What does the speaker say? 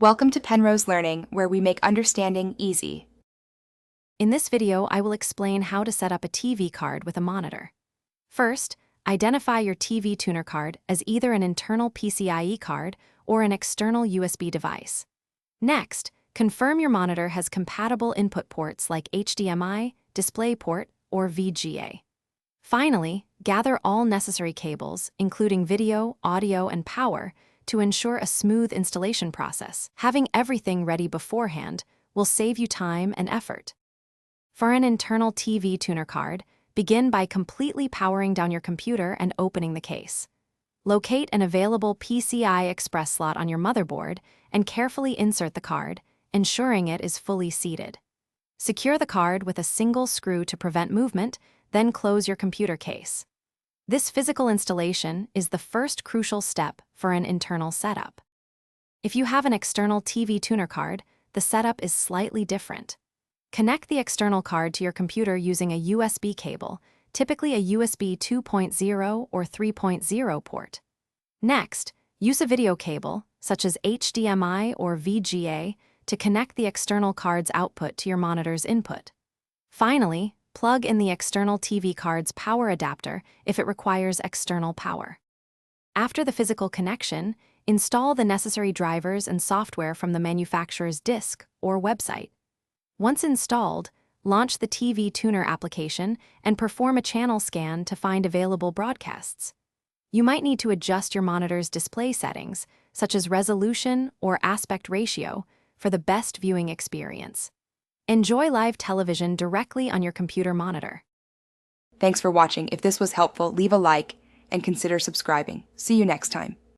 Welcome to Penrose Learning, where we make understanding easy. In this video, I will explain how to set up a TV card with a monitor. First, identify your TV tuner card as either an internal PCIe card or an external USB device. Next, confirm your monitor has compatible input ports like HDMI, DisplayPort, or VGA. Finally, gather all necessary cables, including video, audio, and power, to ensure a smooth installation process. Having everything ready beforehand will save you time and effort. For an internal TV tuner card, begin by completely powering down your computer and opening the case. Locate an available PCI Express slot on your motherboard and carefully insert the card, ensuring it is fully seated. Secure the card with a single screw to prevent movement, then close your computer case. This physical installation is the first crucial step for an internal setup. If you have an external TV tuner card, the setup is slightly different. Connect the external card to your computer using a USB cable, typically a USB 2.0 or 3.0 port. Next, use a video cable, such as HDMI or VGA, to connect the external card's output to your monitor's input. Finally, plug in the external TV card's power adapter if it requires external power. After the physical connection, install the necessary drivers and software from the manufacturer's disk or website. Once installed, launch the TV Tuner application and perform a channel scan to find available broadcasts. You might need to adjust your monitor's display settings, such as resolution or aspect ratio, for the best viewing experience. Enjoy live television directly on your computer monitor. Thanks for watching. If this was helpful, leave a like and consider subscribing. See you next time.